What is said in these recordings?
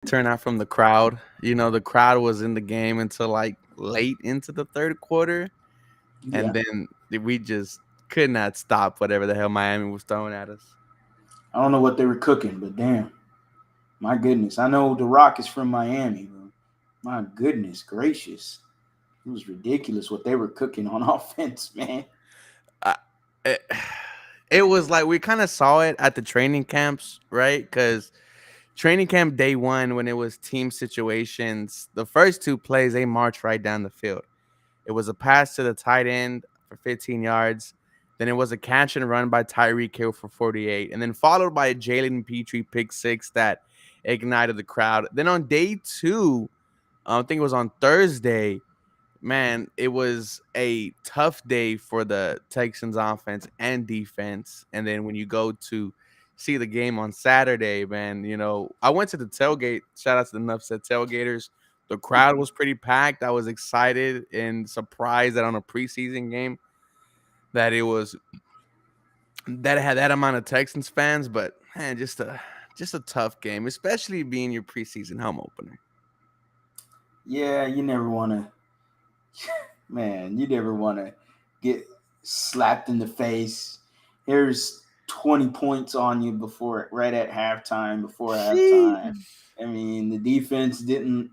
turnout from the crowd. The crowd was in the game until like late into the third quarter, and Yeah, then we just could not stop whatever the hell Miami was throwing at us. I don't know what they were cooking, but damn, my goodness. I know The Rock is from Miami, but my goodness gracious. It was ridiculous what they were cooking on offense, man. Uh, it, it was like we kind of saw it at the training camps, right? Because training camp day one, when it was team situations, the first two plays they marched right down the field. It was a pass to the tight end for 15 yards. Then it was a catch and run by Tyreek Hill for 48, and then followed by a Jalen Petrie pick six that ignited the crowd. Then on day two, I think it was on Thursday, man, it was a tough day for the Texans offense and defense. And then when you go to see the game on Saturday, man, I went to the tailgate. Shout out to the Nuffset tailgaters. The crowd was pretty packed. I was excited and surprised that on a preseason game that it had that amount of Texans fans. But man, just a tough game, especially being your preseason home opener. Yeah, you never want to, man, you never want to get slapped in the face. Here's 20 points on you right at halftime, before halftime. Sheesh. I mean, the defense didn't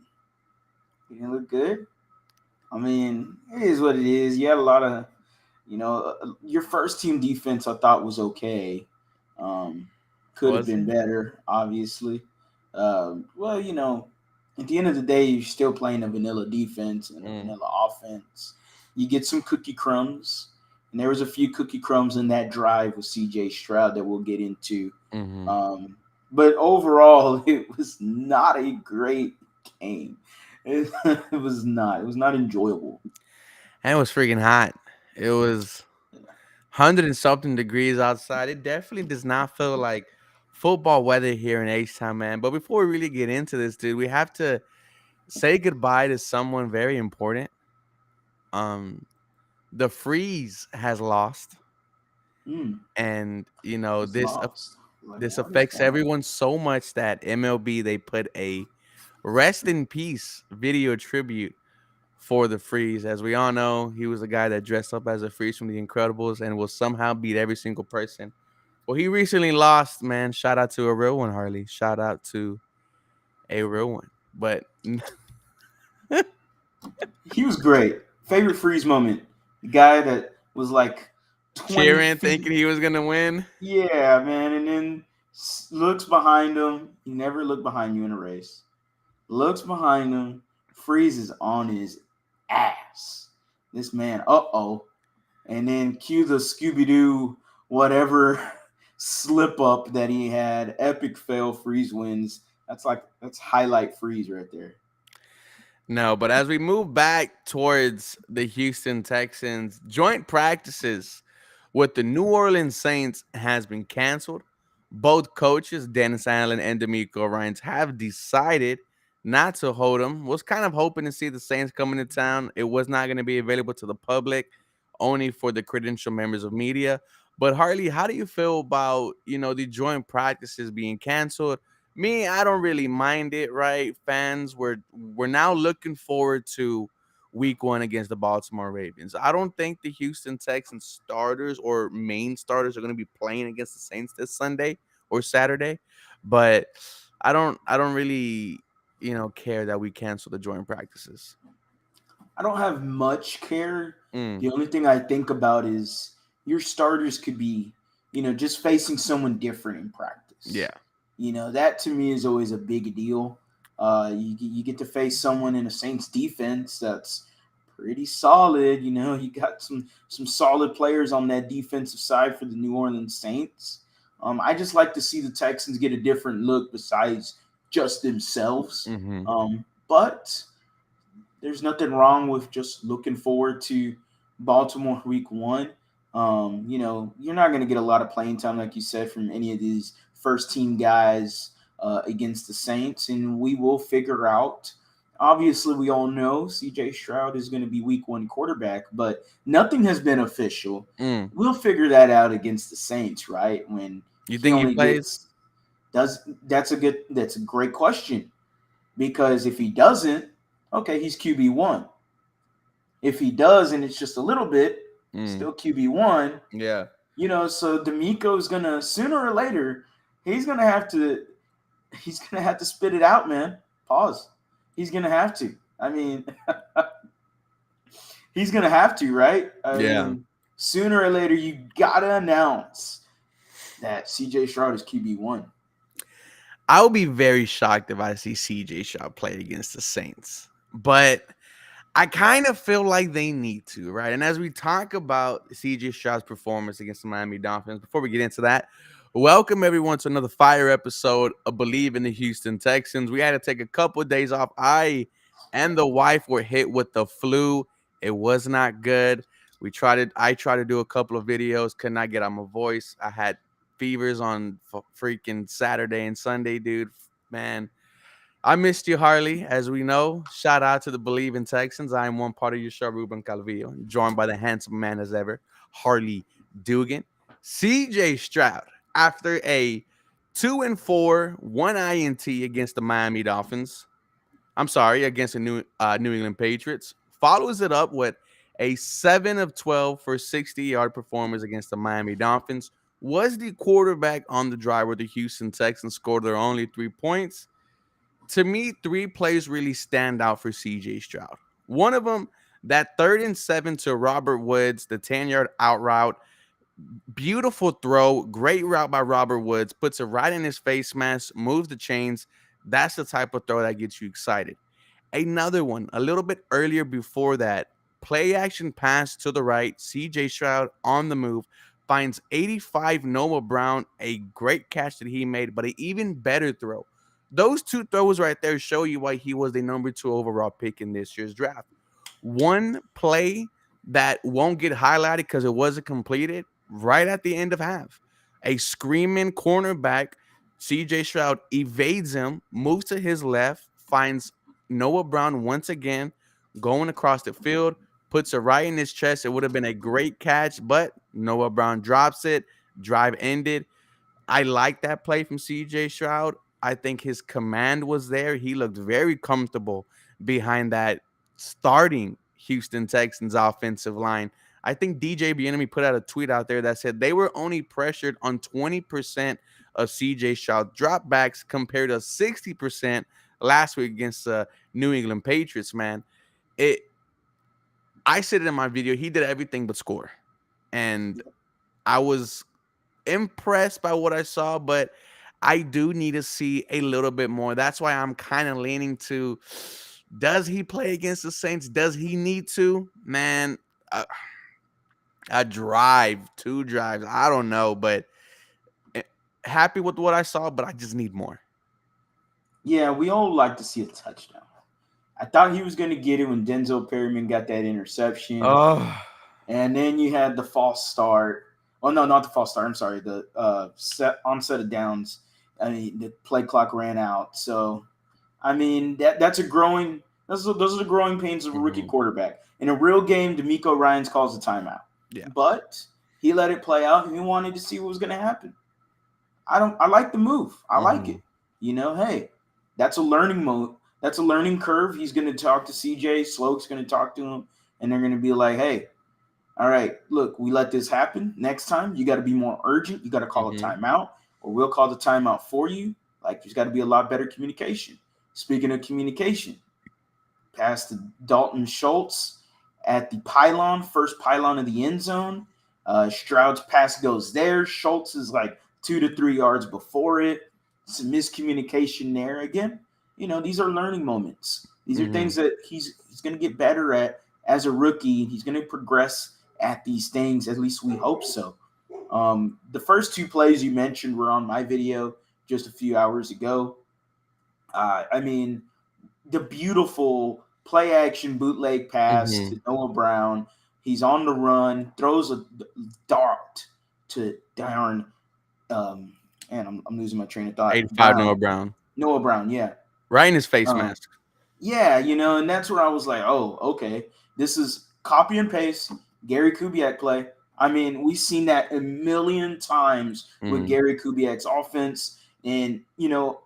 look good. I mean, it is what it is. You had a lot of, your first team defense I thought was okay. Um, could have Was been it? better, obviously. Well, at the end of the day, you're still playing a vanilla defense and a Mm. vanilla offense. You get some cookie crumbs, and there was a few cookie crumbs in that drive with C.J. Stroud that we'll get into. Hmm. But overall, it was not a great game. It was not. It was not enjoyable. And it was freaking hot. It was 100 and something degrees outside. It definitely does not feel like football weather here in H-Town, man. But before we really get into this, dude, we have to say goodbye to someone very important. Um, the Freeze has lost, Mm, and was lost. Like, this what is affects going on? everyone so much that MLB they put a rest in peace video tribute for the Freeze. As we all know, he was a guy that dressed up as a Freeze from The Incredibles and will somehow beat every single person. Well, he recently lost, man. Shout out to a real one, Harley. Shout out to a real one. But He was great. Favorite freeze moment. The guy that was like 20 cheering, feet. thinking he was gonna win. Yeah, man. And then looks behind him. You never look behind you in a race. Looks behind him. Freezes on his ass. This man, uh-oh. And then cue the Scooby Doo whatever slip up that he had. Epic fail. Freeze wins. That's highlight Freeze right there. No, but as we move back towards the Houston Texans, joint practices with the New Orleans Saints has been canceled. Both coaches, Dennis Allen and D'Amico Ryans, have decided not to hold them. Was kind of hoping to see the Saints coming to town. It was not going to be available to the public, only for the credential members of media. But Harley, how do you feel about the joint practices being canceled? Me, I don't really mind it, right? Fans, we're now looking forward to week one against the Baltimore Ravens. I don't think the Houston Texans starters or main starters are going to be playing against the Saints this Sunday or Saturday, but I don't really care that we cancel the joint practices. I don't have much care. Mm, The only thing I think about is your starters could be, just facing someone different in practice. yeah. That to me is always a big deal. You get to face someone in a Saints defense that's pretty solid. You got some solid players on that defensive side for the New Orleans Saints. I just like to see the Texans get a different look besides just themselves. Hmm. But there's nothing wrong with just looking forward to Baltimore week one. You're not going to get a lot of playing time, like you said, from any of these first team guys against the Saints, and we will figure out. Obviously, we all know CJ Stroud is going to be week one quarterback, but nothing has been official. Mm. We'll figure that out against the Saints, right? When You he think he only plays? gets does that's a great question. because if he doesn't, okay, he's QB1. If he does and it's just a little bit, Mm. still QB1. Yeah. So D'Amico's gonna sooner or later he's gonna have to he's gonna have to spit it out, man. Pause. He's gonna have to. I mean, he's gonna have to, right? I Yeah. mean, sooner or later you gotta announce that CJ Stroud is QB1. I would be very shocked if I see CJ Stroud play against the Saints. But I kind of feel like they need to, right? And as we talk about CJ Stroud's performance against the Miami Dolphins, before we get into that, welcome everyone to another fire episode of Believe in the Houston Texans. We had to take a couple of days off. I and the wife were hit with the flu. It was not good. I tried to do a couple of videos, could not get out my voice. I had fevers on freaking Saturday and Sunday, dude. Man, I missed you, Harley. As we know, shout out to the Believe in Texans. I am one part of your show, Ruben Calvillo, joined by the handsome man as ever, Harley Dugan. CJ Stroud, after a 2-4, one INT against the Miami Dolphins. I'm sorry, against the New England Patriots, follows it up with a 7 of 12 for 60-yard performance against the Miami Dolphins. Was the quarterback on the drive where the Houston Texans scored their only 3 points. To me, 3 plays really stand out for CJ Stroud. One of them, that 3rd and 7 to Robert Woods, the 10-yard out route. Beautiful throw, great route by Robert Woods, puts it right in his face mask, moves the chains. That's the type of throw that gets you excited. Another one, a little bit earlier before that, play action pass to the right, CJ Stroud on the move, finds 85 Noah Brown, a great catch that he made, but an even better throw. Those 2 throws right there show you why he was the number 2 overall pick in this year's draft. One play that won't get highlighted because it wasn't completed right at the end of half. A screaming cornerback, CJ Stroud evades him, moves to his left, finds Noah Brown once again going across the field, puts it right in his chest. It would have been a great catch, but Noah Brown drops it. Drive ended. I like that play from CJ Stroud. I think his command was there. He looked very comfortable behind that starting Houston Texans offensive line. I think DJ Bieniemy put out a tweet out there that said they were only pressured on 20% of CJ Stroud dropbacks compared to 60% last week against the New England Patriots, man. It I said it in my video, he did everything but score. And I was impressed by what I saw, but I do need to see a little bit more. That's why I'm kind of leaning to, does he play against the Saints? Does he need to? Man, a drive, 2 drives, I don't know, but eh, happy with what I saw, but I just need more. Yeah, we all like to see a touchdown. I thought he was going to get it when Denzel Perryman got that interception. Oh, And then you had the false start. Oh, no, not the false start. I'm sorry. The onset of downs. I mean, the play clock ran out. So, I mean, that's a growing – those are the growing pains of a rookie quarterback. In a real game, D'Amico Ryans calls a timeout. yeah. But he let it play out, and he wanted to see what was going to happen. I like the move. I like it. Hey, that's a learning mode. That's a learning curve. He's going to talk to CJ. Sloke's going to talk to him, and they're going to be like, hey, all right, look, we let this happen. Next time, you got to be more urgent. You got to call a timeout, or we'll call the timeout for you. Like, there's got to be a lot better communication. Speaking of communication, pass to Dalton Schultz at the pylon, first pylon of the end zone. Stroud's pass goes there. Schultz is like 2 to 3 yards before it. Some miscommunication there. Again, these are learning moments. These are things that he's going to get better at as a rookie. He's going to progress at these things. At least we hope so. The first 2 plays you mentioned were on my video just a few hours ago. I mean, the beautiful play action bootleg pass to Noah Brown. He's on the run, throws a dart to darn. And I'm losing my train of thought. 85 Noah Brown. Noah Brown, yeah. Right in his face mask. Yeah, and that's where I was like, oh, okay. This is copy and paste, Gary Kubiak play. I mean, we've seen that a million times with Gary Kubiak's offense. And,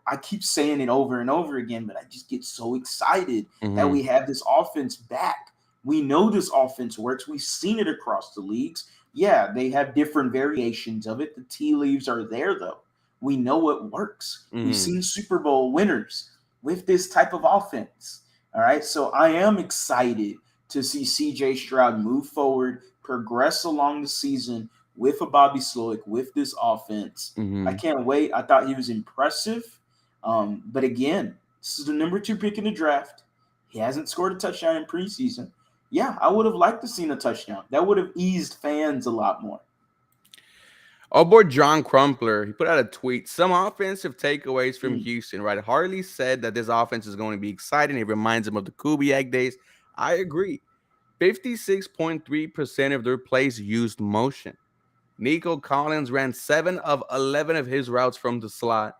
I keep saying it over and over again, but I just get so excited that Mm-hmm. we have this offense back. We know this offense works. We've seen it across the leagues. Yeah, they have different variations of it. The tea leaves are there, though. We know it works. We've Mm-hmm. seen Super Bowl winners with this type of offense. All right. So I am excited to see CJ Stroud move forward, progress along the season with a Bobby Slowick, with this offense. I Mm-hmm. can't wait. I thought he was impressive. But again, this is the number 2 pick in the draft. He hasn't scored a touchdown in preseason. Yeah, I would have liked to seen a touchdown. That would have eased fans a lot more. Our boy John Crumpler, he put out a tweet. Some offensive takeaways from Mm. Houston, right? Harley said that this offense is going to be exciting. It reminds him of the Kubiak days. I agree. 56.3% of their plays used motion. Nico Collins ran 7 of 11 of his routes from the slot.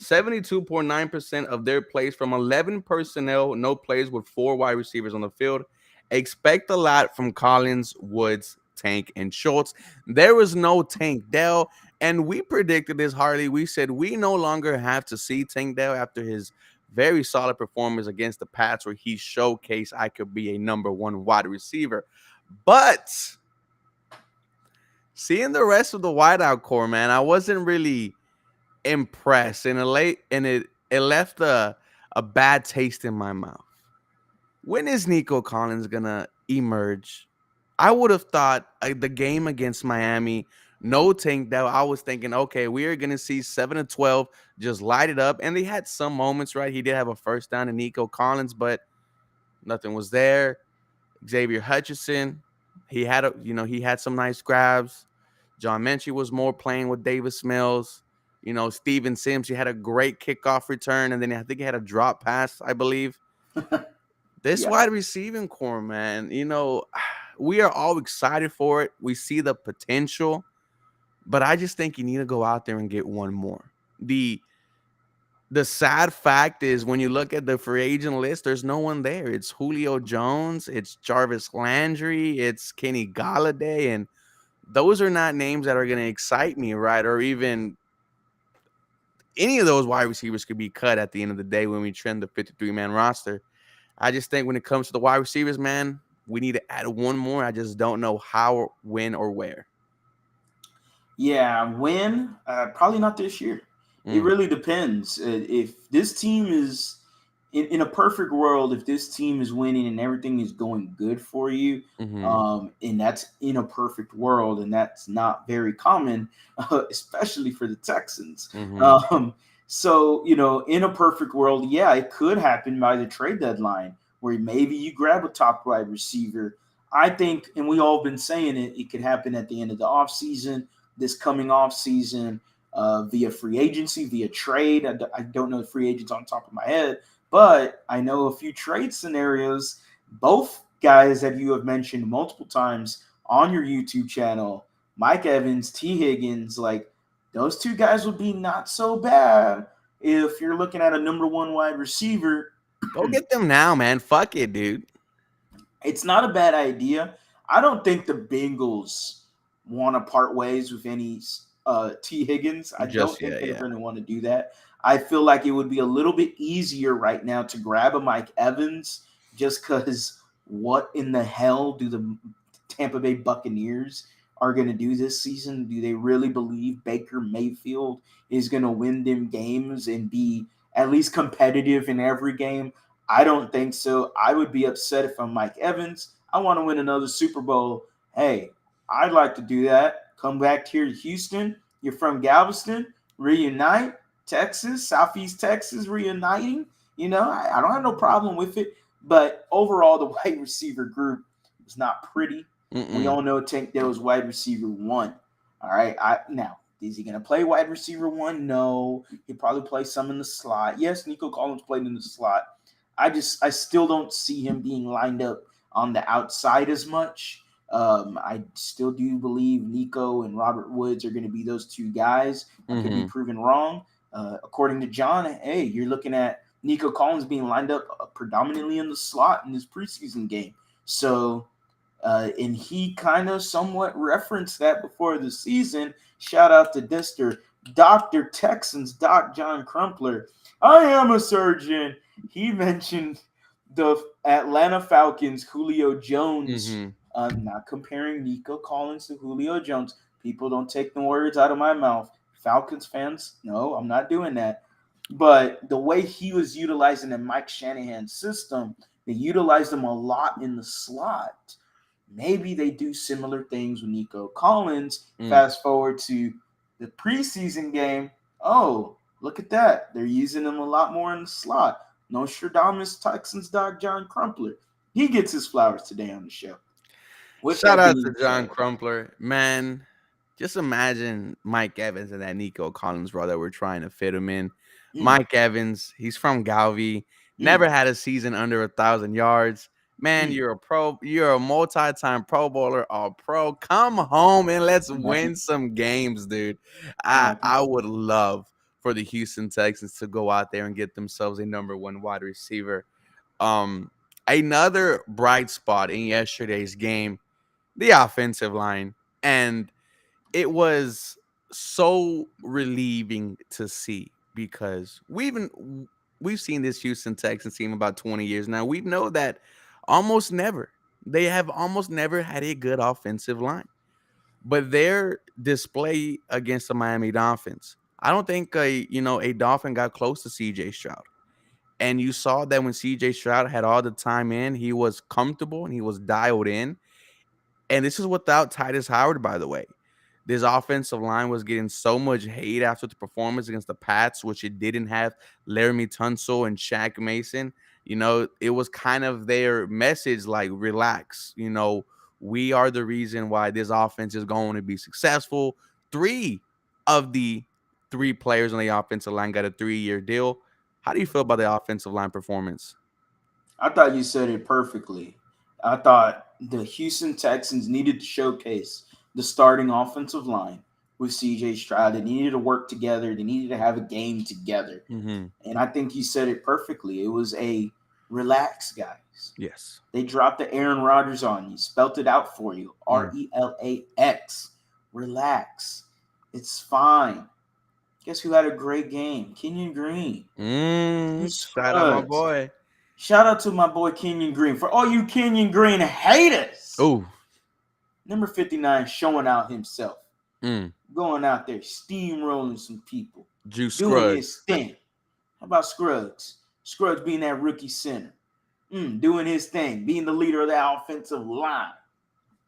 72.9% of their plays from 11 personnel, no plays with 4 wide receivers on the field. Expect a lot from Collins, Woods, Tank, and Schultz. There was no Tank Dell, and we predicted this, Harley. We said we no longer have to see Tank Dell after his very solid performance against the Pats, where he showcased I could be a number 1 wide receiver. But seeing the rest of the wideout core, man, I wasn't really impressed, and it left a bad taste in my mouth. When is Nico Collins gonna emerge? I would have thought the game against Miami, no Tank that I was thinking, okay, we are gonna see 7-12 just light it up, and they had some moments, right? He did have a first down in Nico Collins, but nothing was there. Xavier Hutchinson, he had some nice grabs. John Menchie was more playing with Davis Mills. Steven Sims, he had a great kickoff return, and then I think he had a drop pass, I believe. This Yeah. wide receiving core, man, we are all excited for it. We see the potential, but I just think you need to go out there and get one more. The sad fact is when you look at the free agent list, there's no one there. It's Julio Jones, it's Jarvis Landry, it's Kenny Galladay, and those are not names that are going to excite me, right? Or even any of those wide receivers could be cut at the end of the day when we trend the 53-man roster. I just think when it comes to the wide receivers, man, we need to add one more. I just don't know how, when, or where. Yeah, when? Probably not this year. It Mm, really depends. If this team is in a perfect world, if this team is winning and everything is going good for you, mm-hmm, and that's in a perfect world, and that's not very common, especially for the Texans. mm-hmm, So, in a perfect world, yeah, it could happen by the trade deadline where maybe you grab a top wide receiver. I think, and we all been saying it, it could happen at the end of the offseason, this coming off season, via free agency, via trade. I don't know the free agents on top of my head, but I know a few trade scenarios. Both guys that you have mentioned multiple times on your YouTube channel, Mike Evans, T. Higgins, like those two guys would be not so bad if you're looking at a number 1 wide receiver. go get them now, man. Fuck it, dude. It's not a bad idea. I don't think the Bengals want to part ways with any T. Higgins. I don't Just think yeah, they're yeah. going to want to do that. I feel like it would be a little bit easier right now to grab a Mike Evans just because what in the hell do the Tampa Bay Buccaneers are going to do this season? Do they really believe Baker Mayfield is going to win them games and be at least competitive in every game? I don't think so. I would be upset if I'm Mike Evans. I want to win another Super Bowl. Hey, I'd like to do that. Come back here to Houston. You're from Galveston. Reunite. Texas, Southeast Texas reuniting. I don't have no problem with it. But overall, the wide receiver group was not pretty. We Mm-mm. all know Tank Dell was wide receiver 1. All right. Now, is he going to play wide receiver 1? No. He'll probably play some in the slot. Yes, Nico Collins played in the slot. I still don't see him being lined up on the outside as much. I still do believe Nico and Robert Woods are going to be those two guys. I could be Mm-hmm. proven wrong. According to John, hey, you're looking at Nico Collins being lined up predominantly in the slot in this preseason game. So, and he kind of somewhat referenced that before the season. Shout out to Dister. Dr. Texans, Doc John Crumpler. I am a surgeon. He mentioned the Atlanta Falcons, Julio Jones. Mm-hmm. I'm not comparing Nico Collins to Julio Jones. People don't take the words out of my mouth. Falcons fans, no, I'm not doing that. But the way he was utilizing the Mike Shanahan system, they utilized him a lot in the slot. Maybe they do similar things with Nico Collins. Mm. Fast forward to the preseason game. Oh, look at that. They're using him a lot more in the slot. Nostradamus Texans dog John Crumpler. He gets his flowers today on the show. With Shout that out to being John said, Crumpler. Man, just imagine Mike Evans and that Nico Collins role that we're trying to fit him in. mm, Mike Evans, he's from Galvey, mm, never had a season under 1,000 yards. Man, mm, you're a pro, you're a multi-time pro bowler, all pro. Come home and let's I'm happy. win some games, dude. I'm I happy. I would love for the Houston Texans to go out there and get themselves a number one wide receiver. Um, Another bright spot in yesterday's game, the offensive line. And it was so relieving to see because we've seen this Houston Texans team about 20 years now. We know that almost never they have almost never had a good offensive line. But their display against the Miami Dolphins, I don't think a Dolphin got close to CJ Stroud. And you saw that when CJ Stroud had all the time in, he was comfortable and he was dialed in, and this is without Titus Howard, by the way. This offensive line was getting so much hate after the performance against the Pats, which it didn't have Laramie Tunsil and Shaq Mason. It was kind of their message like, relax. We are the reason why this offense is going to be successful. Three of the three players on the offensive line got a 3-year deal. How do you feel about the offensive line performance? I thought you said it perfectly. I thought the Houston Texans needed to showcase the starting offensive line with CJ Stroud. They needed to work together. They needed to have a game together. Mm-hmm. And I think you said it perfectly. It was a relax, guys. Yes. They dropped the Aaron Rodgers on you, spelt it out for you. Mm. Relax. Relax. It's fine. Guess who had a great game? Kenyon Green. Two Shout out my scrubs. boy. Shout out to my boy Kenyon Green. For all you Kenyon Green haters, Oh, number 59 showing out himself. mm. Going out there, steamrolling some people. Juice Doing Scruggs. his thing. How about Scruggs? Scruggs being that rookie center. Doing his thing. Being the leader of that offensive line.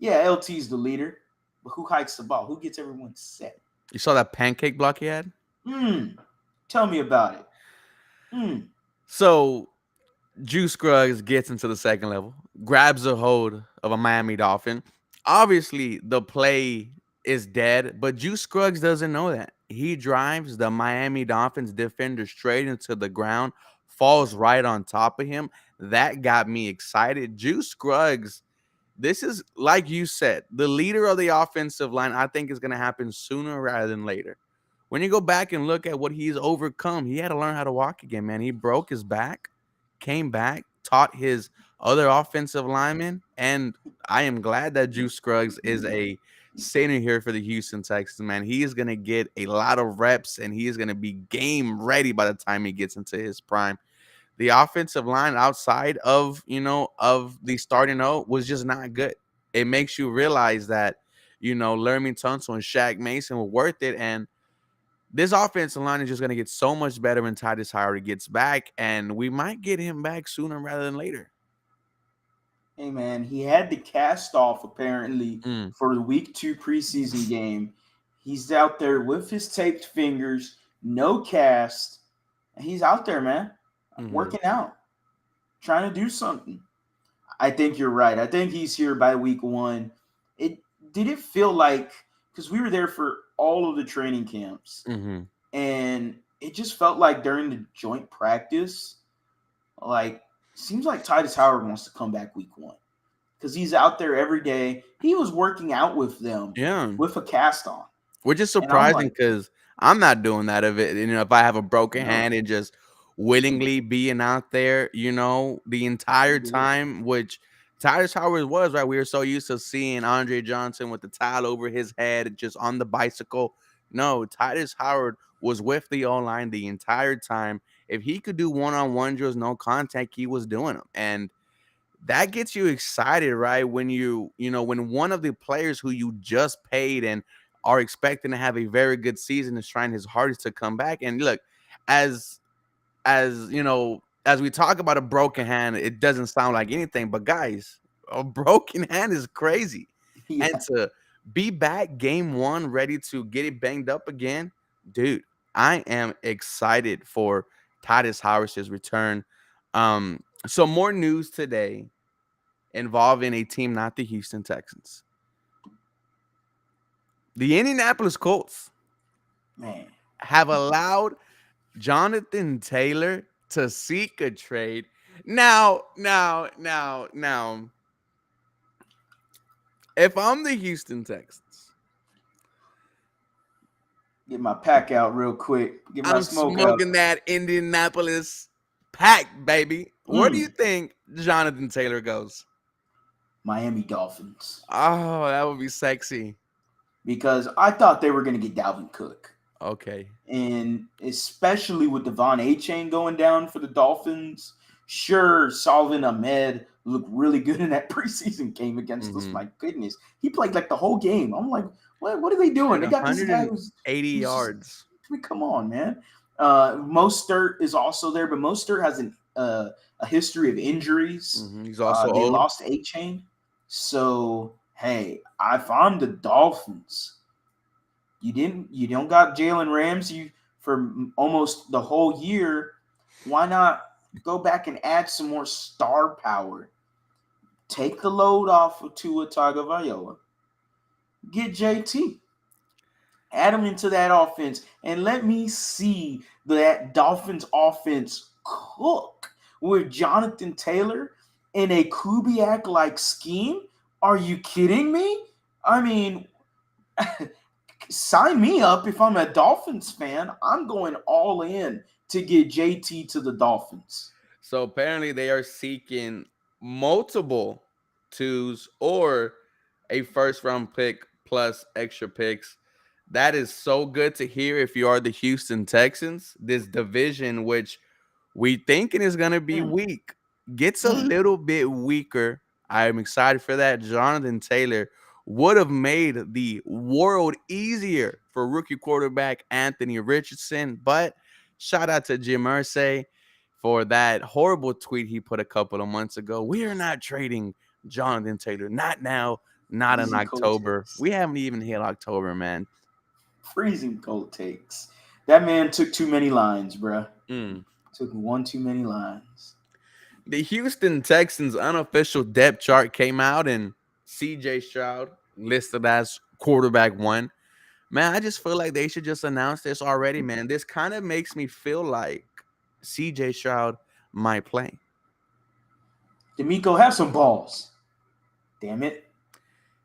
Yeah, LT's the leader. But who hikes the ball? Who gets everyone set? You saw that pancake block he had? Tell me about it. So Juice Scruggs gets into the second level, grabs a hold of a Miami Dolphin. Obviously, the play is dead, but Juice Scruggs doesn't know that. He drives the Miami Dolphins defender straight into the ground, falls right on top of him. That got me excited. Juice Scruggs, this is, like you said, the leader of the offensive line. I think is going to happen sooner rather than later. When you go back and look at what he's overcome, he had to learn how to walk again, man. He broke his back, came back, taught his other offensive linemen, and I am glad that Juice Scruggs is a center here for the Houston Texans, man. He is going to get a lot of reps, and he is going to be game ready by the time he gets into his prime. The offensive line outside of the starting note was just not good. It makes you realize that, Laramie Tunsil and Shaq Mason were worth it, and this offensive line is just going to get so much better when Titus Howard gets back, and we might get him back sooner rather than later. Hey man, he had the cast off apparently Mm, for the week 2 preseason game. He's out there with his taped fingers, no cast, and he's out there, man, mm-hmm, working out, trying to do something. I think you're right. I think he's here by week 1. It did it feel like, because we were there for all of the training camps, mm-hmm. and it just felt like during the joint practice, like seems like Titus Howard wants to come back week 1 because he's out there every day. He was working out with them Yeah, with a cast on, which is and I'm surprising like, because I'm not doing that. If I have a broken no, hand and just willingly being out there, the entire yeah, time, which Titus Howard was, right? We were so used to seeing Andre Johnson with the towel over his head, just on the bicycle. No, Titus Howard was with the O line the entire time. If he could do one-on-one drills, no contact, he was doing them. And that gets you excited, right? When when one of the players who you just paid and are expecting to have a very good season is trying his hardest to come back. And look, as as we talk about a broken hand, it doesn't sound like anything, but guys, a broken hand is crazy. And Yeah. to be back game one, ready to get it banged up again, dude, I am excited for Titus Harris's return. So more news today involving a team not the Houston Texans. The Indianapolis Colts Man. have allowed Jonathan Taylor to seek a trade. Now, if I'm the Houston Texans, Get my pack out real quick. Get my I'm smoke out. smoking that Indianapolis pack, baby. Where do you Mm, think Jonathan Taylor goes? Miami Dolphins. Oh, that would be sexy. Because I thought they were going to get Dalvin Cook. Okay. And especially with Devon A-Chain going down for the Dolphins. Sure, Solvin Ahmed looked really good in that preseason game against us. Mm-hmm. My goodness. He played like the whole game. I'm like, what are they doing? Had They got this guy who's 180 just, yards. I mean, come on, man. Mostert is also there, but Mostert has a history of injuries. He's also They old. lost A-Chain. So, hey, if I'm the Dolphins, you don't got Jalen Ramsey for almost the whole year. Why not go back and add some more star power? Take the load off of Tua Tagovailoa. Get JT. Add him into that offense and let me see that Dolphins offense cook with Jonathan Taylor in a Kubiak like scheme. Are you kidding me? I mean, sign me up if I'm a Dolphins fan. I'm going all in to get JT to the Dolphins. So apparently they are seeking multiple twos or a first round pick plus extra picks. That is so good to hear if you are the Houston Texans. This division, which we thinking is going to be Mm, weak, gets a mm. little bit weaker. I'm excited for that. Jonathan Taylor would have made the world easier for rookie quarterback Anthony Richardson, but shout out to Jim Irsay for that horrible tweet he put a couple of months ago. We are not trading Jonathan Taylor. Not now. Not in Freezing cold October. takes. We haven't even hit October, man. Freezing cold takes. That man took too many lines, bruh. Mm. Took one too many lines. The Houston Texans unofficial depth chart came out, and CJ Stroud listed as quarterback one. Man, I just feel like they should just announce this already, man. This kind of makes me feel like CJ Stroud might play. D'Amico, have some balls. Damn it.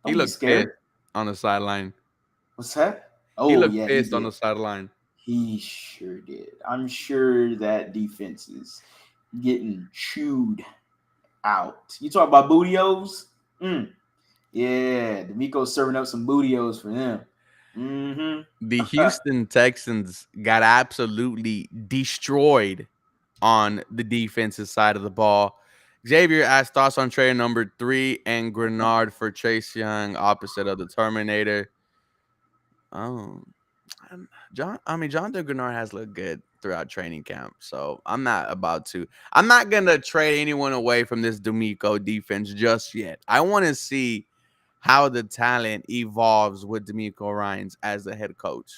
He Don't be looked pissed scared. on the sideline. What's that? He Oh, looked yeah, he pissed on the did. sideline. He sure did. I'm sure that defense is getting chewed out. You talk about bootios? Yeah, D'Amico's serving up some bootios for them. The Houston Texans got absolutely destroyed on the defensive side of the ball. Xavier asked thoughts on trade number 3 and Grenard for Chase Young, opposite of the Terminator. Um, Jonathan Grenard has looked good throughout training camp, so I'm not about to. I'm not gonna trade anyone away from this D'Amico defense just yet. I want to see how the talent evolves with D'Amico Ryans as the head coach.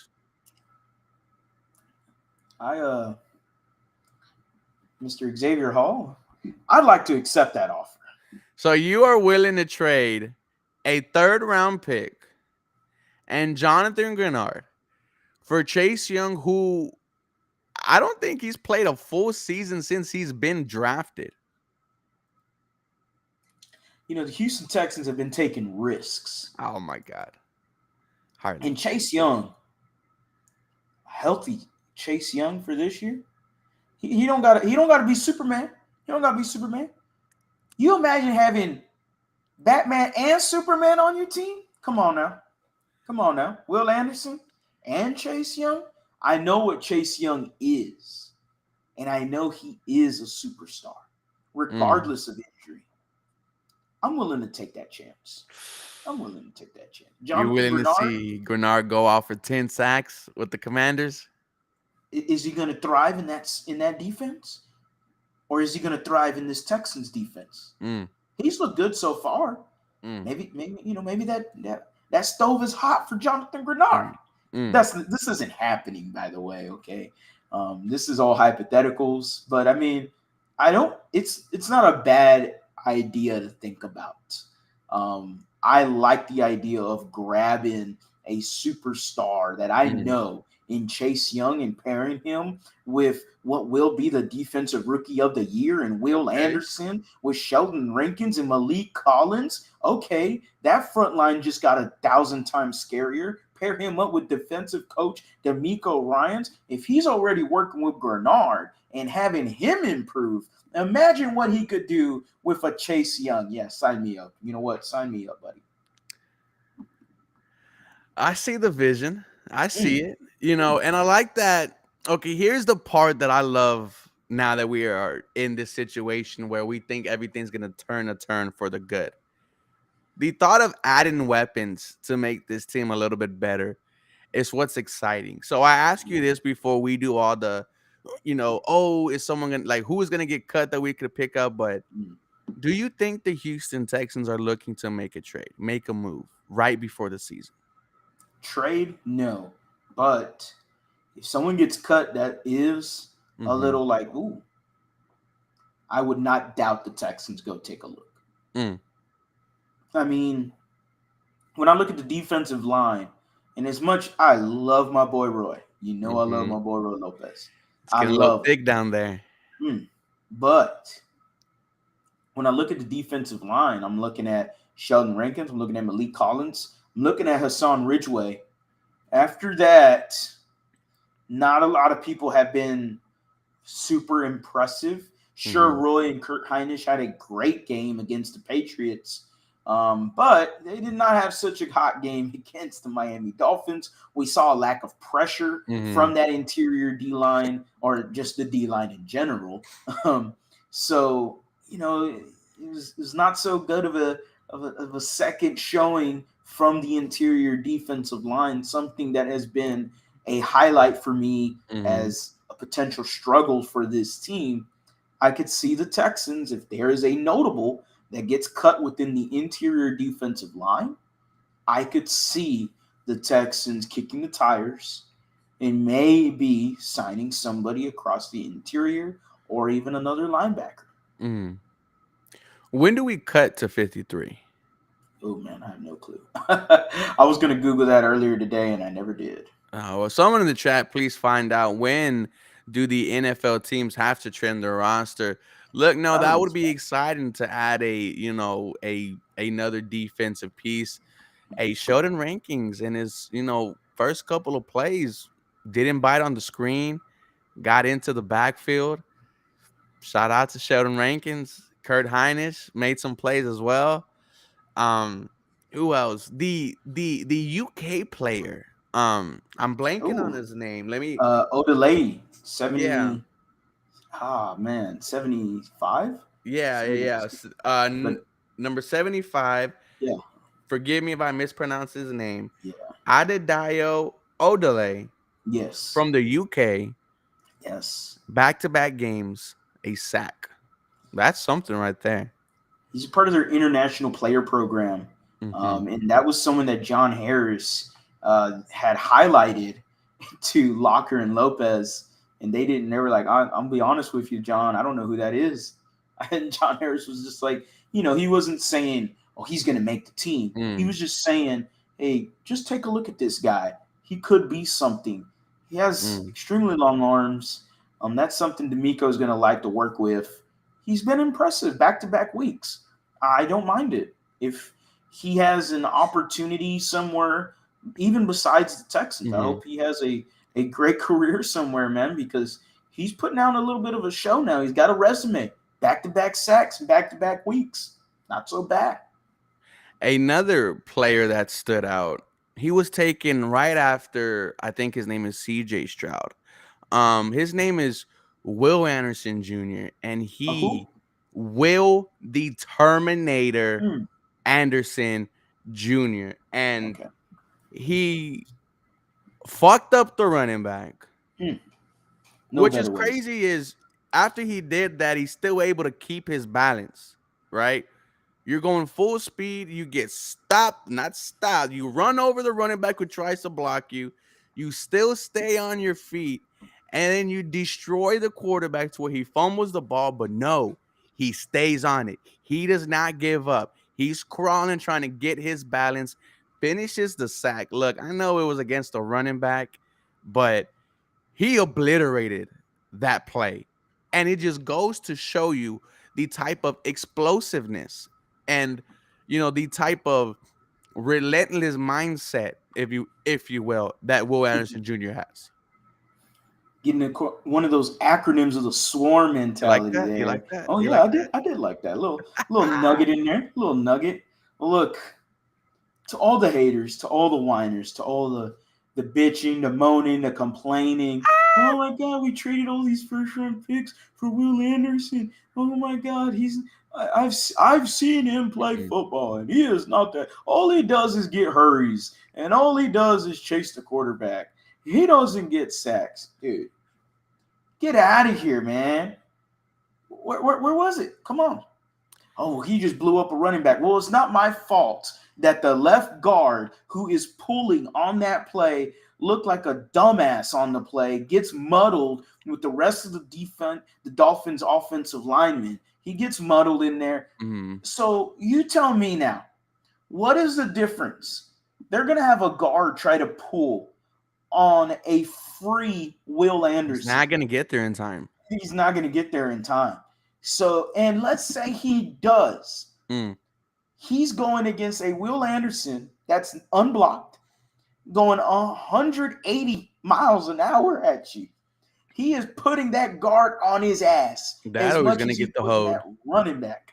I Mr. Xavier Hall, I'd like to accept that offer. So you are willing to trade a third round pick and Jonathan Grenard for Chase Young, who I don't think he's played a full season since he's been drafted. You know, the Houston Texans have been taking risks. Oh my God. Hardly. And Chase Young, healthy Chase Young for this year, he don't gotta be Superman. He don't gotta be Superman. You imagine having Batman and Superman on your team? Come on now. Will Anderson? and Chase Young, I know what Chase Young is, and I know he is a superstar, Mm. regardless of injury. I'm willing to take that chance. I'm willing to take that chance. You Jonathan willing to Bernard, see Grenard go off for 10 sacks with the Commanders? is he going to thrive in that defense, or is he going to thrive in this Texans defense? Mm. He's looked good so far. Mm. Maybe that stove is hot for Jonathan Grenard. Mm. Mm. This isn't happening, by the way. Okay, this is all hypotheticals, but I mean, I don't. It's not a bad idea to think about. I like the idea of grabbing a superstar that I Mm. know in Chase Young and pairing him with what will be the defensive rookie of the year and Will Okay. Anderson with Sheldon Rankins and Malik Collins. Okay, that front line just got 1,000 times scarier. Pair him up with defensive coach D'Amico Ryans. If he's already working with Grenard and having him improve, imagine what he could do with a Chase Young. Yeah, sign me up. You know what? Sign me up, buddy. I see the vision. I see Mm, it. You know, and I like that. Okay, here's the part that I love now that we are in this situation where we think everything's going to turn a turn for the good. The thought of adding weapons to make this team a little bit better is what's exciting. So I ask you yeah. this before we do all the, oh, is someone gonna like who is gonna get cut that we could pick up? But Mm. do you think the Houston Texans are looking to make a trade, make a move right before the season? Trade, no. But if someone gets cut, that is a Mm-hmm. little like, ooh, I would not doubt the Texans go take a look. Mm. I mean, when I look at the defensive line, and as much I love my boy Roy, you know I love Mm-hmm. my boy Roy Lopez. It's I getting a little love thick down there. him. But when I look at the defensive line, I'm looking at Sheldon Rankins, I'm looking at Malik Collins, I'm looking at Hassan Ridgeway. After that, not a lot of people have been super impressive. Sure, Mm-hmm. Roy and Kurt Heinisch had a great game against the Patriots, but they did not have such a hot game against the Miami Dolphins. We saw a lack of pressure Mm-hmm. from that interior D line or just the D line in general. Um, so, it was not so good of a second showing from the interior defensive line, something that has been a highlight for me Mm-hmm. as a potential struggle for this team. I could see the Texans, if there is a notable that gets cut within the interior defensive line, I could see the Texans kicking the tires and maybe signing somebody across the interior or even another linebacker. Mm-hmm. When do we cut to 53? Oh man, I have no clue. I was gonna Google that earlier today and I never did. Well, someone in the chat, please find out when do the NFL teams have to trim their roster. Look, no, I don't that think would it's be bad. exciting to add a another defensive piece. A Sheldon Rankings in his first couple of plays didn't bite on the screen, got into the backfield. Shout out to Sheldon Rankins. Kurt Heinisch made some plays as well. Um, who else? The UK player. I'm blanking on Oh, his name. Let me. Odelay, Yeah, 70. Ah man, 75, yeah, yeah, 70. yeah. But Number 75. yeah, Forgive me if I mispronounce his name. yeah, Adedayo Odele yes, from the UK. yes. Back to back games, a sack. That's something right there. He's a part of their international player program, Hmm. and that was someone that John Harris had highlighted to Locker and Lopez, and they didn't. They were like, "I'm gonna be honest with you, John. I don't know who that is." And John Harris was just like, he wasn't saying, "Oh, he's gonna make the team." He Mm, was just saying, "Hey, just take a look at this guy. He could be something. He has mm, extremely long arms. That's something D'Amico is gonna like to work with. He's been impressive back to back weeks. I don't mind it if he has an opportunity somewhere, even besides the Texans. I hmm. hope he has a great career somewhere, man, because he's putting out a little bit of a show now. He's got a resume, back to back sacks and back to back weeks. Not so bad. Another player that stood out. He was taken right after, I think his name is CJ Stroud. His name is Will Anderson Jr. and Who? he Will the Terminator Hmm. Anderson Jr. And Okay. he fucked up the running back. Hmm. No Which is better ways. crazy is after he did that, he's still able to keep his balance, right? You're going full speed. You get stopped, not stopped. You run over the running back who tries to block you. You still stay on your feet. And then you destroy the quarterback to where he fumbles the ball. But no, he stays on it. He does not give up. He's crawling, trying to get his balance, finishes the sack. Look, I know it was against a running back, but he obliterated that play. And it just goes to show you the type of explosiveness and the type of relentless mindset, if you will, that Will Anderson Jr. has. Getting one of those acronyms of the swarm You like mentality that? You like there. that? Oh You yeah, like I did. that? I did like that little nugget in there. Little nugget. Well, look, to all the haters, to all the whiners, to all the bitching, the moaning, the complaining. Oh my God, we traded all these first round picks for Will Anderson. Oh my God, I've seen him play Mm-mm. football, and he is not that. All he does is get hurries, and all he does is chase the quarterback. He doesn't get sacks, dude. Get out of here, man. Where was it? Come on. Oh, he just blew up a running back. Well, it's not my fault that the left guard who is pulling on that play looked like a dumbass on the play, gets muddled with the rest of the defense, the Dolphins offensive linemen. He gets muddled in there. Mhm. So you tell me now, what is the difference? They're going to have a guard try to pull on a free Will He's Anderson. not gonna get there in time. He's not going to get there in time. So, and let's say he does. Mm. He's going against a Will Anderson that's unblocked, going 180 miles an hour at you. He is putting that guard on his ass That as or he's much gonna as he's get the putting that hold. running back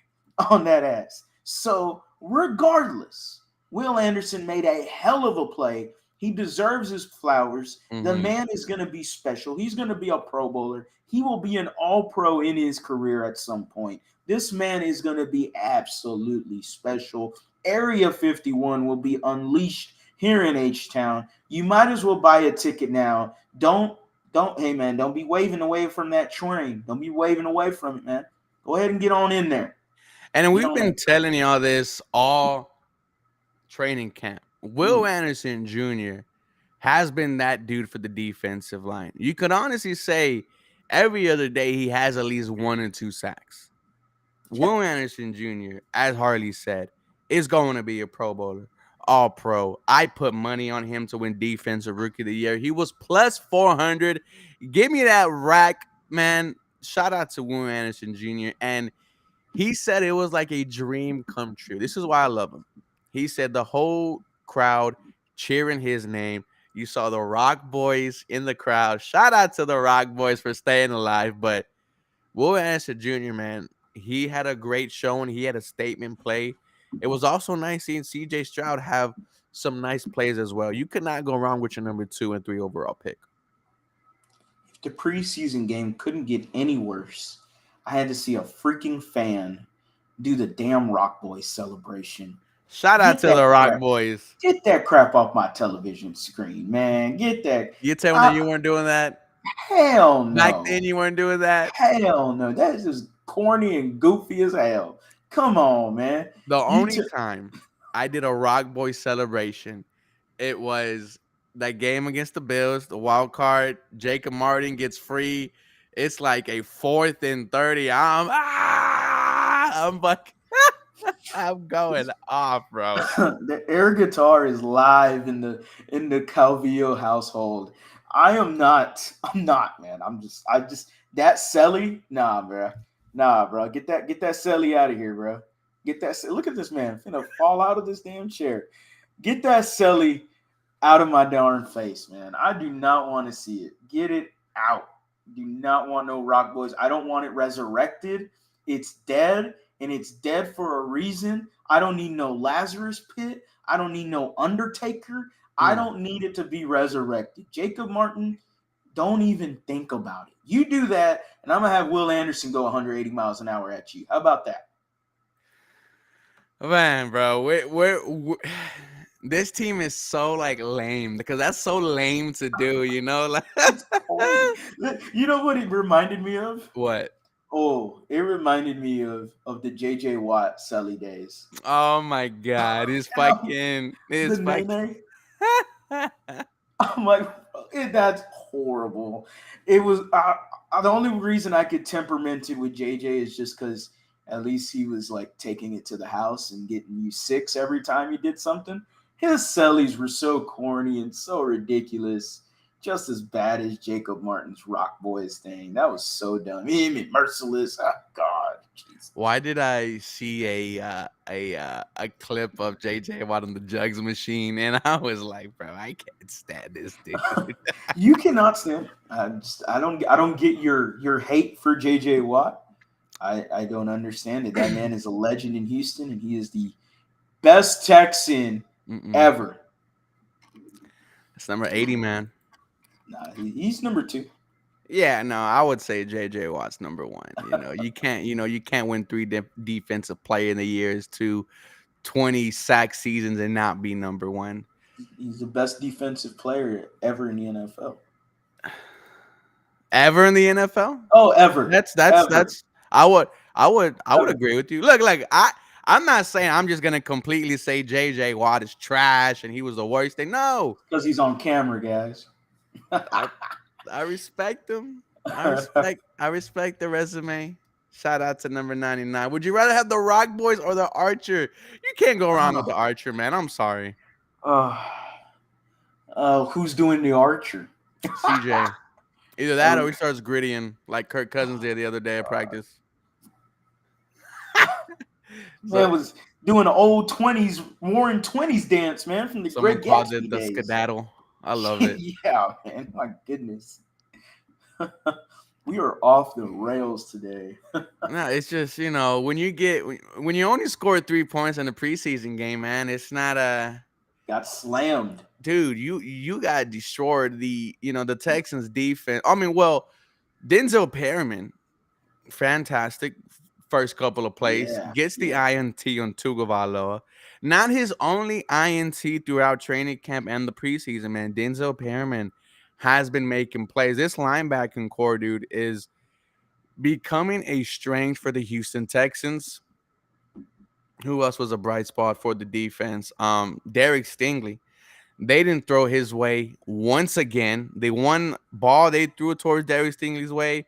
on that ass. So, regardless, Will Anderson made a hell of a play. He deserves his flowers. The Hmm. man is going to be special. He's going to be a Pro Bowler. He will be an All Pro in his career at some point. This man is going to be absolutely special. Area 51 will be unleashed here in H Town. You might as well buy a ticket now. Hey man, don't be waving away from that train. Don't be waving away from it, man. Go ahead and get on in there. And Get we've on there. been telling y'all this all training camp. Will Mm. Anderson Jr. has been that dude for the defensive line. You could honestly say every other day he has at least 1 or 2 sacks. Yeah. Will Anderson Jr., as Harley said, is going to be a Pro Bowler, All Pro. I put money on him to win Defensive Rookie of the Year. He was plus 400. Give me that rack, man. Shout out to Will Anderson Jr. And he said it was like a dream come true. This is why I love him. He said the whole crowd cheering his name. You saw the Rock Boys in the crowd. Shout out to the Rock Boys for staying alive. But Will Anderson Jr., man, he had a great showing. He had a statement play. It was also nice seeing CJ Stroud have some nice plays as well. You could not go wrong with your number 2 and 3 overall pick. If the preseason game couldn't get any worse, I had to see a freaking fan do the damn Rock Boy celebration. Shout out Get to that the Rock crap. Boys. Get that crap off my television screen, man. Get that. You tell me that I, you weren't doing that? hell Back no. then you weren't doing that? Hell no. That is just corny and goofy as hell. Come on, man. The You only took time I did a Rock Boy celebration, it was that game against the Bills, the wild card. Jacob Martin gets free. It's like a 4th and 30. I'm like, I'm going off, bro. the air guitar is live in the Calvillo household. I'm not, man. I just that Selly, nah, bro. Nah, bro. Get that Selly out of here, bro. Look at this man. Finna fall out of this damn chair. Get that Selly out of my darn face, man. I do not want to see it. Get it out. Do not want no Rock Boys. I don't want it resurrected. It's dead, and it's dead for a reason. I don't need no Lazarus pit. I don't need no Undertaker. I Mm. don't need it to be resurrected. Jacob Martin, don't even think about it. You do that, and I'm gonna have Will Anderson go 180 miles an hour at you. How about that? Man, bro, this team is so like lame because that's so lame to do, you know? Like It's corny. You know what it reminded me of? what? Oh, it reminded me of the J.J. Watt Sully days. Oh my god, The his fucking Nene. I'm like, that's horrible. It was the only reason I could temperament it with JJ is just because at least he was like taking it to the house and getting you six every time he did something. His sellies were so corny and so ridiculous, just as bad as Jacob Martin's Rock Boys thing. That was so dumb. Him and Merciless. Oh, God, Jesus. Why did I see a clip of JJ Watt on the jugs machine and I was like, bro, I can't stand this dude. You cannot stand. I don't get your hate for JJ Watt. I don't understand it. That man is a legend in Houston, and he is the best Texan Mm-mm. ever. It's number 80, man. Nah, he's number two. Yeah, no, I would say JJ Watt's number one. You can't win three defensive player in the years to 20 sack seasons and not be number one. He's the best defensive player ever in the NFL. Ever in the NFL? Oh, ever, ever, That's I would ever. agree with you. Look, like I'm not saying I'm just gonna completely say JJ Watt is trash and he was the worst thing. No, Because he's on camera, guys. I I respect him. I respect the resume. Shout out to number 99. Would you rather have the Rock Boys or the Archer? You can't go wrong with the Archer, man. I'm sorry. uh, who's doing the Archer? CJ. Either that or Oh, he starts grittying like Kirk Cousins did the other day at practice. So man was doing the old 20s, Warren 20s dance, man, from the someone Great called it Gatsby the days. skedaddle. I love it. Yeah, man. My goodness. We are off the rails today. No, it's just when you only score 3 points in the preseason game, man. It's not a Got slammed. dude. You got destroyed. The Texans defense. I mean, well, Denzel Perriman, fantastic first couple of plays. Yeah, Gets the yeah. INT on Tugavaloa. Not his only INT throughout training camp and the preseason, man. Denzel Perriman has been making plays. This linebacking core, dude, is becoming a strength for the Houston Texans. Who else was a bright spot for the defense? Derek Stingley. They didn't throw his way once again. They one ball they threw it towards Derek Stingley's way,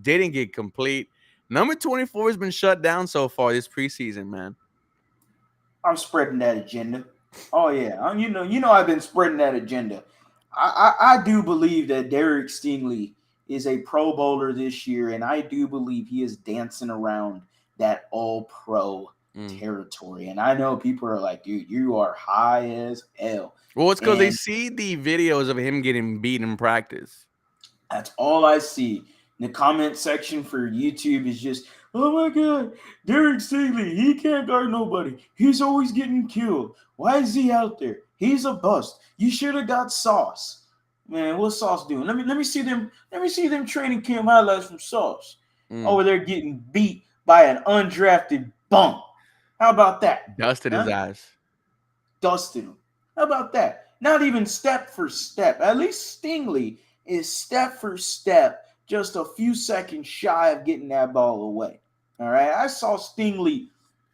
didn't get complete. Number 24 has been shut down so far this preseason, man. I'm spreading that agenda. Oh yeah, I've been spreading that agenda. I do believe that Derek Stingley is a Pro Bowler this year, and I do believe he is dancing around that All Pro Mm. territory. And I know people are like, dude, you are high as hell, Well, it's because they and see the videos of him getting beat in practice. that's all I see. The comment section for YouTube is just, oh my god, Derek Stingley, he can't guard nobody. He's always getting killed. Why is he out there? He's a bust. You should have got Sauce. Man, what's Sauce doing? Let me see them. Let me see them training camp highlights from Sauce. Mm. Over there getting beat by an undrafted bum. How about that? Dusted his Huh? ass. Dusted him. How about that? Not even step for step. At least Stingley is step for step, just a few seconds shy of getting that ball away. All right. I saw Stingley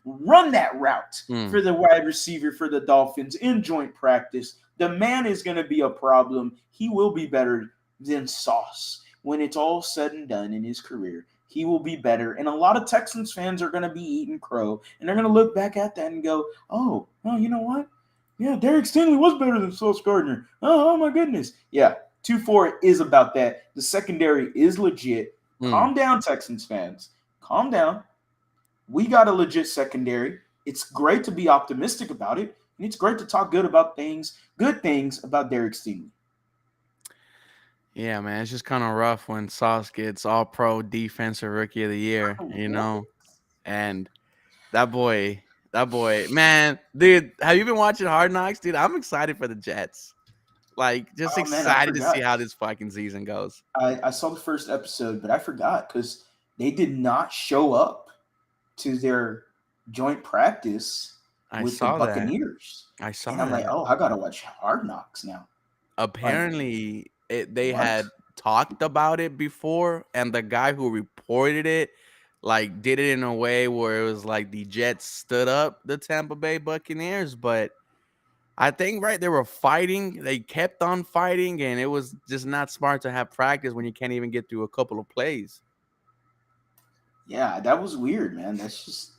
run that route Mm. for the wide receiver for the Dolphins in joint practice. The man is going to be a problem. He will be better than Sauce when it's all said and done in his career. He will be better. And a lot of Texans fans are going to be eating crow, and they're going to look back at that and go, oh, you know what? Yeah, Derek Stingley was better than Sauce Gardner. Oh my goodness. Yeah, 2-4 is about that. The secondary is legit. Mm. Calm down, Texans fans. Calm down. We got a legit secondary. It's great to be optimistic about it, and it's great to talk good things about Derek Stingley. Yeah, man, it's just kind of rough when Sauce gets all pro defensive rookie of the year, What? and that boy, man, dude, have you been watching Hard Knocks, dude? I'm excited for the Jets. Like, just Oh man, I excited to see forgot. how this fucking season goes. I saw the first episode, but I forgot because they did not show up to their joint practice I with the saw that. Buccaneers. I And saw I'm like, that. oh, I gotta watch Hard Knocks now. Like, Apparently, they what? had talked about it before, and the guy who reported it, like, did it in a way where it was like the Jets stood up the Tampa Bay Buccaneers, but I think right they were fighting. They kept on fighting, and it was just not smart to have practice when you can't even get through a couple of plays. Yeah, that was weird, man. That's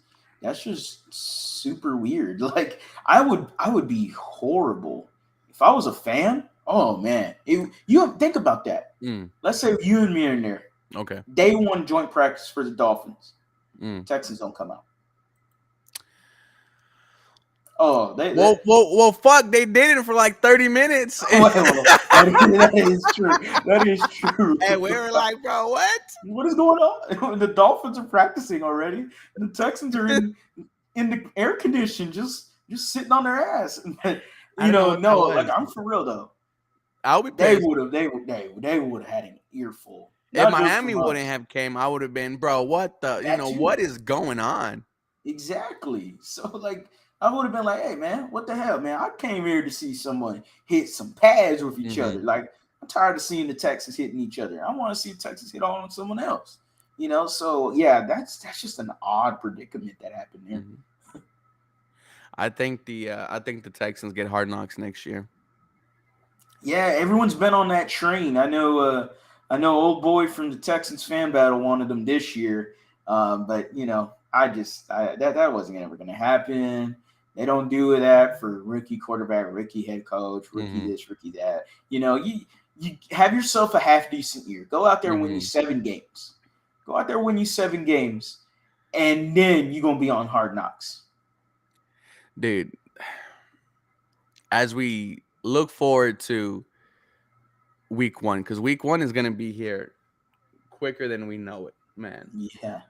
just super weird. Like, I would be horrible if I was a fan. Oh man, you think about that. Mm, Let's say you and me are in there. okay. Day one joint practice for the Dolphins. Mm. Texans don't come out. Oh, they Well, fuck! They did it for like 30 minutes, well, that is true. That is true. and we were like, "Bro, what?" What is going on? The Dolphins are practicing already. The Texans are in the air condition, just sitting on their ass. I don't know what that No, like was. I'm for real though. I'll be They pissed. would have they would have had an earful, If not just Miami from wouldn't us. have came, I would have been, bro. What the? That What too, is going on? exactly. So like, I would have been like, hey man, what the hell, man? I came here to see someone hit some pads with each Hmm. other. Like, I'm tired of seeing the Texans hitting each other. I want to see the Texans hit on someone else. So yeah, that's just an odd predicament that happened there. Hmm. I think the Texans get hard knocks next year. Yeah, everyone's been on that train. I know old boy from the Texans fan battle wanted them this year. But that wasn't ever gonna happen. They don't do that for rookie quarterback, rookie head coach, rookie Hmm. this, rookie that. You have yourself a half decent year. Go out there and win you Hmm. 7 games. Go out there and win you 7 games, and then you're gonna be on hard knocks. Dude, as we look forward to week one, because week one is gonna be here quicker than we know it, man. Yeah.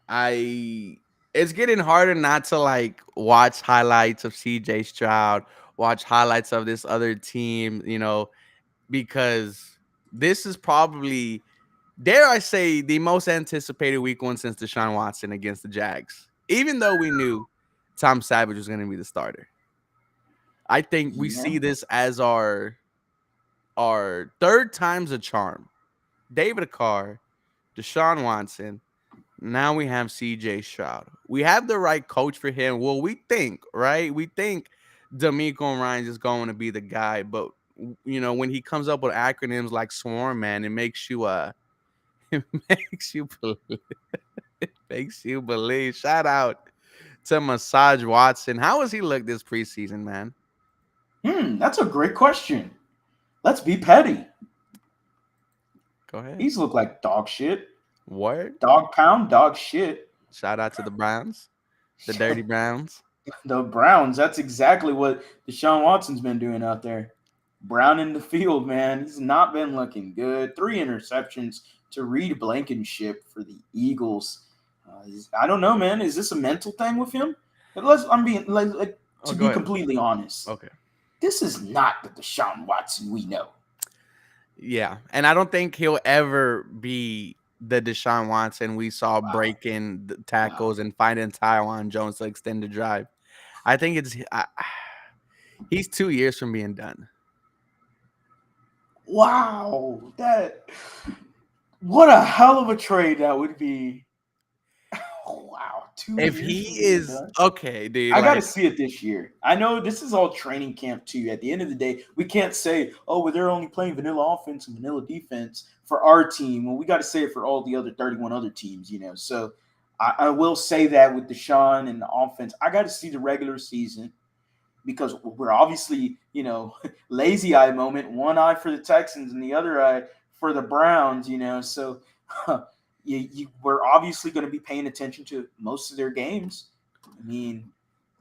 I It's getting harder not to like watch highlights of CJ Stroud, watch highlights of this other team, because this is probably, dare I say, the most anticipated week one since Deshaun Watson against the Jags. Even though we knew Tom Savage was going to be the starter, I think we Yeah. see this as our third time's a charm. David Carr, Deshaun Watson. Now we have CJ Stroud. We have the right coach for him. Well, we think, right? We think D'Amico Ryan's is going to be the guy, but when he comes up with acronyms like Swarm Man, it makes you it makes you believe. It makes you believe. Shout out to Massage Watson. How has he looked this preseason, man? That's a great question. Let's be petty. Go ahead. He's looked like dog shit. Word. Dog pound, dog shit. Shout out to the Browns, the Dirty Browns. The Browns, that's exactly what Deshaun Watson's been doing out there. Brown in the field, man. He's not been looking good. 3 interceptions to Reed Blankenship for the Eagles. I don't know, man. Is this a mental thing with him? I'm being like Oh, to go be ahead. completely honest. Okay. This is not the Deshaun Watson we know. Yeah, and I don't think he'll ever be the Deshaun Watson we saw Wow. breaking the Wow. tackles and finding Taiwan Jones to extend the drive. I think he's 2 years from being done. Wow. What a hell of a trade that would be. Wow. two If years he from being is done. okay, dude, I got to like, see it this year. I know this is all training camp too. At the end of the day, we can't say, "Oh, well, they're only playing vanilla offense and vanilla defense for our team." Well, we got to say it for all the other 31 other teams, So I will say that with Deshaun and the offense, I got to see the regular season because we're obviously, lazy eye moment. One eye for the Texans and the other eye for the Browns. So we're obviously going to be paying attention to most of their games. I mean,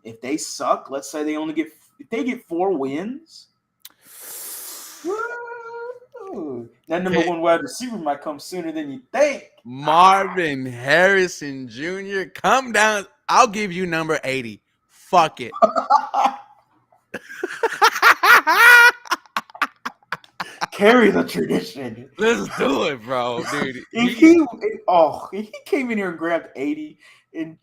if they suck, let's say if they get 4 wins, woo, that number pick one wide receiver might come sooner than you think. Marvin Harrison Jr. Come down. I'll give you number 80. Fuck it. carry the tradition. Let's do it, bro, dude. if he if he came in here and grabbed 80 and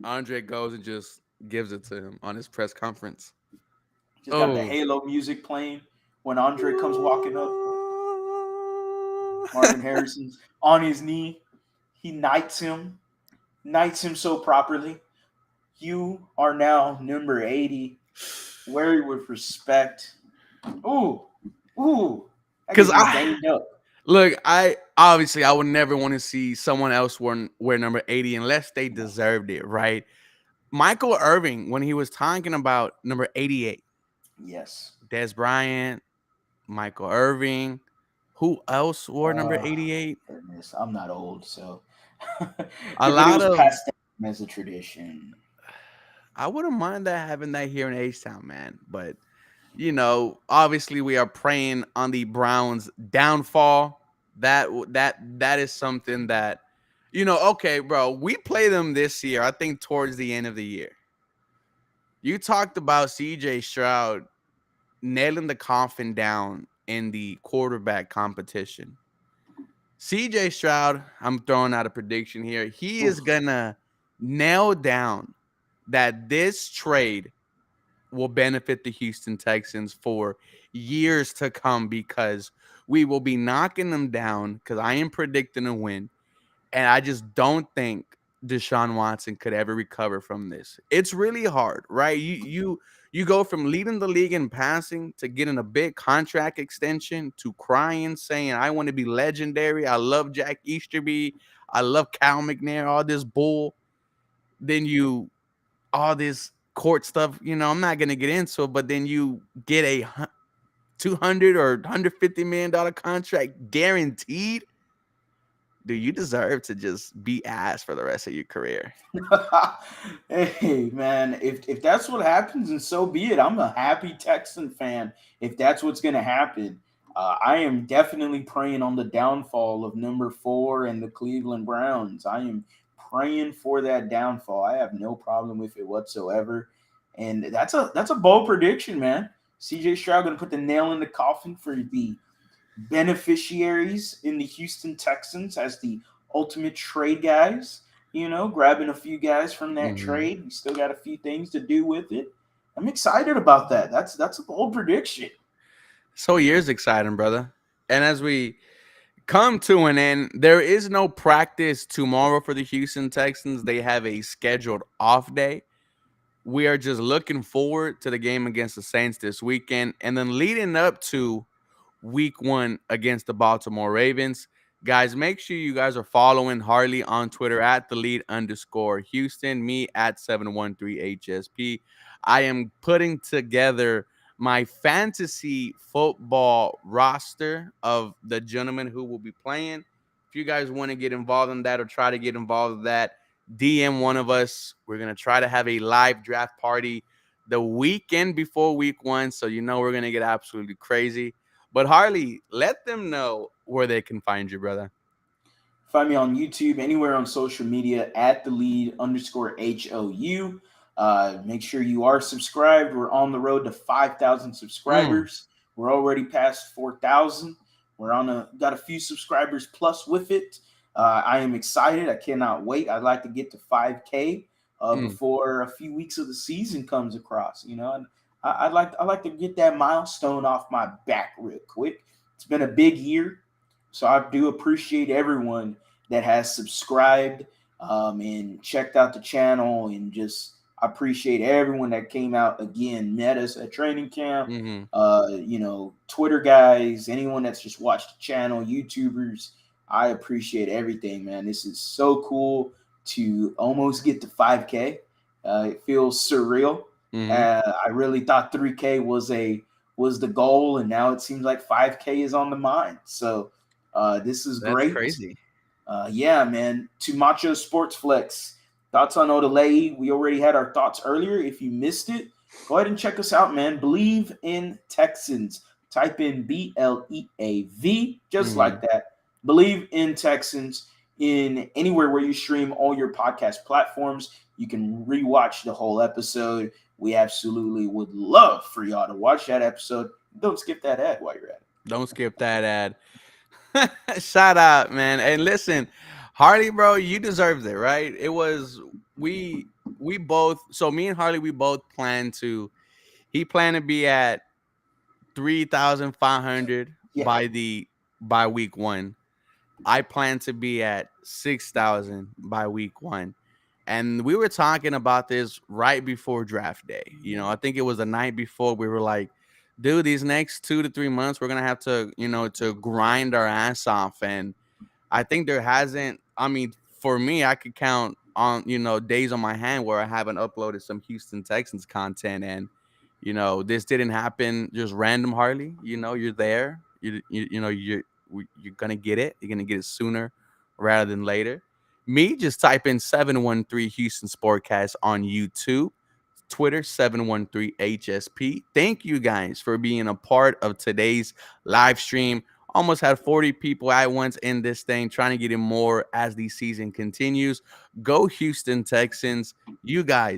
Andre goes and just gives it to him on his press conference. just got the Oh. Halo music playing when Andre comes walking up. Marvin Harrison's on his knee. He knights him so properly. You are now number 80. Wear it with respect. Ooh, that Because gets me veined up. look, I would never want to see someone else wear number 80 unless they deserved it, right? Michael Irving, when he was talking about number 88, Yes. Des Bryant, Michael Irving, who else wore number Uh, 88? Goodness, I'm not old, so A everybody lot was of passed down as a tradition. I wouldn't mind that having that here in H Town, man. But obviously we are praying on the Browns' downfall. That is something that, okay, bro. We play them this year. I think towards the end of the year. You talked about C.J. Stroud nailing the coffin down in the quarterback competition. C.J. Stroud, I'm throwing out a prediction here. He is Oof. gonna nail down that this trade will benefit the Houston Texans for years to come because we will be knocking them down because I am predicting a win. And I just don't think Deshaun Watson could ever recover from this. It's really hard, right? You go from leading the league in passing to getting a big contract extension to crying, saying, I want to be legendary. I love Jack Easterby. I love Cal McNair, all this bull. Then all this court stuff, I'm not going to get into it, but then you get a 200 or $150 million contract guaranteed. Do you deserve to just be ass for the rest of your career? Hey man, if that's what happens, and so be it. I'm a happy Texan fan. If that's what's going to happen, I am definitely praying on the downfall of number 4 and the Cleveland Browns. I am praying for that downfall. I have no problem with it whatsoever, and that's a bold prediction, man. CJ Stroud going to put the nail in the coffin for the beneficiaries in the Houston Texans as the ultimate trade guys. Grabbing a few guys from that Mm-hmm. trade. We still got a few things to do with it. I'm excited about that. That's a bold prediction. So year's exciting, brother. And as we come to an end, there is no practice tomorrow for the Houston Texans. They have a scheduled off day. We are just looking forward to the game against the Saints this weekend. And then leading up to week 1 against the Baltimore Ravens. Guys, make sure you guys are following Harley on Twitter at @the_lead_Houston, me at 713HSP. I am putting together my fantasy football roster of the gentlemen who will be playing. If you guys want to get involved in that or try to get involved in that, DM one of us. We're going to try to have a live draft party the weekend before week 1. So, we're going to get absolutely crazy. But Harley, let them know where they can find you, brother. Find me on YouTube, anywhere on social media at the lead_HOU. Make sure you are subscribed. We're on the road to 5,000 Mm, subscribers. We're already past 4,000. We're got a few subscribers plus with it. I am excited. I cannot wait. I'd like to get to 5K mm. before a few weeks of the season comes across. And I'd like to get that milestone off my back real quick. It's been a big year. So I do appreciate everyone that has subscribed and checked out the channel, and just I appreciate everyone that came out again, met us at training camp. Hmm. Twitter guys, anyone that's just watched the channel, YouTubers. I appreciate everything, man. This is so cool to almost get to 5K. It feels surreal. Hmm. I really thought 3K was the goal, and now it seems like 5K is on the mind. So this is That's great. crazy. Yeah, man. To Macho Sports Flex. Thoughts on Odelay. We already had our thoughts earlier. If you missed it, go ahead and check us out, man. Believe in Texans. Type in BLEAV, just like Hmm. that. Believe in Texans in anywhere where you stream all your podcast platforms. You can rewatch the whole episode. We absolutely would love for y'all to watch that episode. Don't skip that ad while you're at it. Don't skip that ad. Shout out, man. And listen, Harley, bro, you deserved it, right? It was we both. So me and Harley, we both planned to. He planned to be at 3,500 Yeah. by week one. I plan to be at 6,000 by week one. And we were talking about this right before draft day. I think it was the night before. We were like, dude, these next 2 to 3 months, we're going to have to, to grind our ass off. And I think there hasn't, I mean, for me, I could count on, days on my hand where I haven't uploaded some Houston Texans content. And, this didn't happen just random, Harley. You're there. You're going to get it. You're going to get it sooner rather than later. Me, just type in 713 Houston Sportcast on YouTube. Twitter 713HSP. Thank you guys for being a part of today's live stream. Almost had 40 people at once in this thing, trying to get in more as the season continues. Go Houston Texans. You guys